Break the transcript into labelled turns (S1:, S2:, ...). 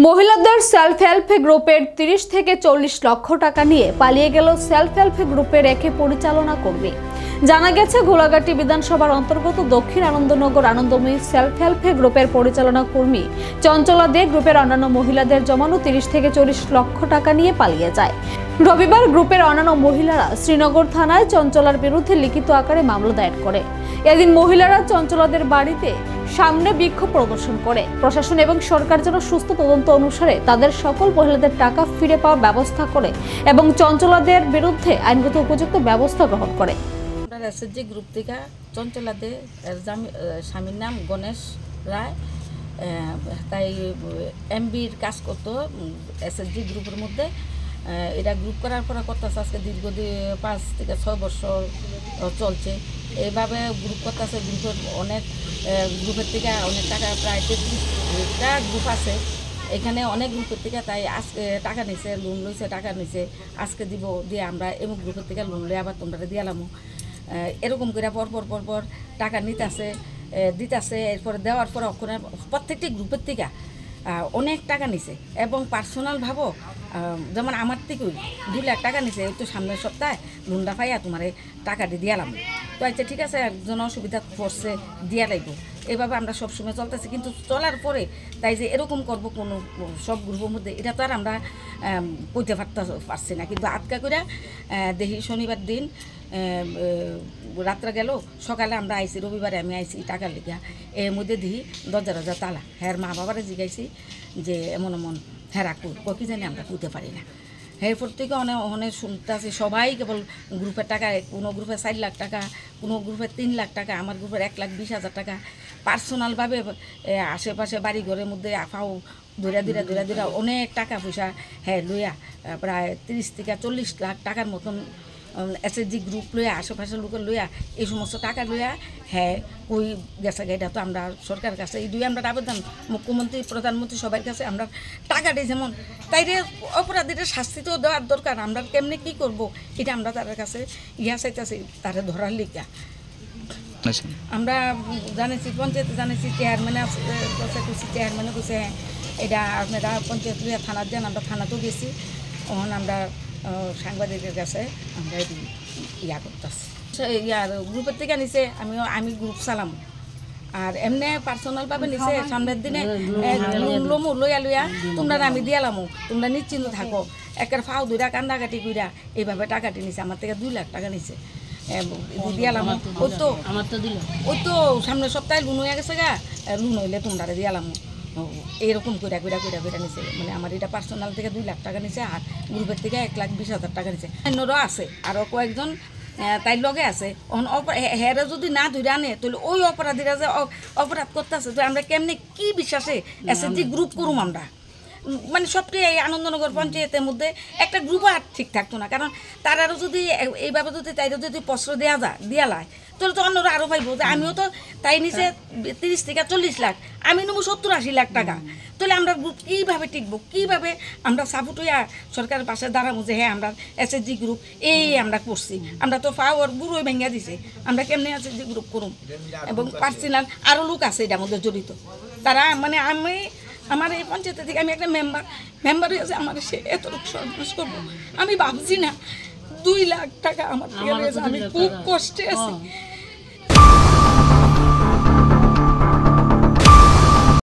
S1: মহিলাদের self help গ্রুপের 30 থেকে 40 লক্ষ টাকা নিয়ে পালিয়ে গেল সেলফ হেল্প গ্রুপের একে পরিচালনা কর্মী। জানা গেছে, গোলাঘাটি বিধানসভার অন্তর্গত দক্ষিণ আনন্দনগর আনন্দময়ী সেলফ হেল্প গ্রুপের পরিচালনা কর্মী চঞ্চলা দে গ্রুপের অন্যান্য মহিলাদের জমানো 30 থেকে 40 লক্ষ টাকা নিয়ে পালিয়ে যায়। রবিবার গ্রুপের অন্যান্য মহিলারা শ্রীনগর থানায় চঞ্চলার বিরুদ্ধে লিখিত আকারে মামলা দায়ের করে। এদিন মহিলারা চঞ্চলাদের বাড়িতে সামনে বিক্ষোভ প্রদর্শন করে। প্রশাসন এবং সরকার যেন সুস্থ তদন্ত অনুসারে তাদের সকল মহিলাদের টাকা ফিরে পাওয়ার ব্যবস্থা করে এবং চঞ্চলাদের বিরুদ্ধে আইনগত উপযুক্ত ব্যবস্থা গ্রহণ করে।
S2: এসএসজি গ্রুপ থেকে চঞ্চলাদে স্বামীর নাম গণেশ রায়, তাই এমবির কাজ করতো এসএসজি গ্রুপের মধ্যে। এটা গ্রুপ করার পর করতেছে আজকে দীর্ঘদিন 5 থেকে 6 বছর চলছে। এইভাবে গ্রুপ করতেছে। গ্রুপের থেকে অনেক টাকা, প্রায় 33টা গ্রুপ আছে এখানে, অনেক গ্রুপের থেকে। তাই আজকে টাকা নিছে, লোন লইছে, টাকা নিছে, আজকে দিব দিয়ে আমরা এমন গ্রুপের থেকে লোন লই আবার তোমরা দিয়ালামো। এরকম করে পর টাকা দিতেছে। এরপরে দেওয়ার পর ওখানে প্রত্যেকটি গ্রুপের থেকে অনেক টাকা নিছে এবং পার্সোনাল ভাবো, যেমন আমার থেকেই 2 লাখ টাকা নিছে। এই তো সামনের সপ্তাহে লোনটা পাইয়া তোমার টাকা দিয়ালাম। তো আচ্ছা ঠিক আছে, একজন অসুবিধা পড়ছে দিয়া লাগবো, এইভাবে আমরা সবসময় চলতেছি। কিন্তু চলার পরে তাই যে এরকম করবো কোনো সব গ্রুপের মধ্যে, এটা তো আর আমরা কইতে পারছি না। কিন্তু আটকা করে দেখি শনিবার দিন রাত্রে গেল, সকালে আমরা আইছি, রবিবারে আমি আইছি টাকার লিখা। এর মধ্যে দেখি দরজা তালা। হ্যাঁ, মা বাবারে জিজ্ঞাসি যে এমন হ্যাঁ কি জানি আমরা পুঁতে পারি না। এরপর থেকে অনেক শুনতে আছি, সবাই কেবল গ্রুপের টাকা, কোনো গ্রুপে 4 লাখ টাকা, কোনো গ্রুপে 3 লাখ টাকা, আমার গ্রুপের 1,20,000 টাকা পার্সোনালভাবে আশেপাশে বাড়ি ঘরের মধ্যে আফাও ধরা অনেক টাকা পয়সা হ্যাঁ লইয়া, প্রায় 30 থেকে 40 লাখ টাকার মতন এসএসজি গ্রুপ লইয়া, আশেপাশের লোকের লইয়া, এই সমস্ত টাকা লইয়া হ্যাঁ কই গেছে। এটা তো আমরা সরকারের কাছে এই 2 আমরা আবেদন, মুখ্যমন্ত্রী, প্রধানমন্ত্রী সবার কাছে আমরা টাকা দিই যেমন, তাইরে অপরাধীদের শাস্তি তো দেওয়ার দরকার। আমরা কেমনে কি করব, এটা আমরা তাদের কাছে চাইতেছি, তারা ধরার লিখা। আমরা জানিছি, পঞ্চায়েতে জানিছি, চেয়ারম্যানে চেয়ারম্যানে কইছে হ্যাঁ এটা আপনারা পঞ্চায়েত লইয়া থানার যান। আমরা থানাতেও গেছি। তখন আমরা সাংবাদিকের কাছে আমরা করতেছি। গ্রুপের থেকে নিছে, আমি গ্রুপ চালাম। আর এমনি পার্সোনালভাবে নিছে, সামনের দিনে লমু লইয়া তোমরা আমি দিয়ালামো, তোমরা নিশ্চিন্ত থাকো। একের ফাও দুইটা কান্দাকাটি কইরা এইভাবে টাকাটি নিছে। আমার থেকে 2 লাখ টাকা নিছে দিয়ালাম। ওই তো সামনের সপ্তাহে লোন হয়ে গেছে গা, লোন হইলে তোমরা দিয়ালাম। এরকম কইরা নিছে। মানে আমার এটা পার্সোনাল থেকে 2 লাখ টাকা নিছে, আর গ্রুপের থেকে 1,20,000 টাকা নিছে। অন্যরাও আছে, আরও কয়েকজন তাই লগে আছে। হেরে যদি না ধরে আনে, তাহলে ওই অপরাধীরা যে অপরাধ করতেছে, তো আমরা কেমনে কি বিশ্বাসে এসএসজি গ্রুপ করুম আমরা? মানে সবটাই এই আনন্দনগর পঞ্চায়েতের মধ্যে একটা গ্রুপও আর ঠিক থাকতো না। কারণ তারারও যদি এইভাবে যদি তাইরও যদি প্রশ্রয় দিয়া লায়, তাহলে তো অন্যরা আরও পাইব যে আমিও তো তাই নিচে 30 থেকে 40 লাখ, আমি নেবো 70-80 লাখ টাকা। তাহলে আমরা গ্রুপ কীভাবে টিকবো, কীভাবে আমরা সাপোর্ট হইয়া সরকারের পাশে দাঁড়াবো যে হ্যাঁ আমরা এসএসজি গ্রুপ আমরা করছি। আমরা তো পাওয়ার বুড়োই ভেঙে দিছে, আমরা কেমনে এসএসজি গ্রুপ করুম? এবং পার্সোনাল আরও লোক আছে এটার মধ্যে জড়িত। তারা মানে আমার এই পঞ্চায়েত থেকে আমি একটা মেম্বার হয়েছে, আমার সে এতটুকু সর্বনাশ করবো আমি ভাবছি না। 2 লাখ টাকা আমার থেকে, আমি খুব কষ্টে আছি।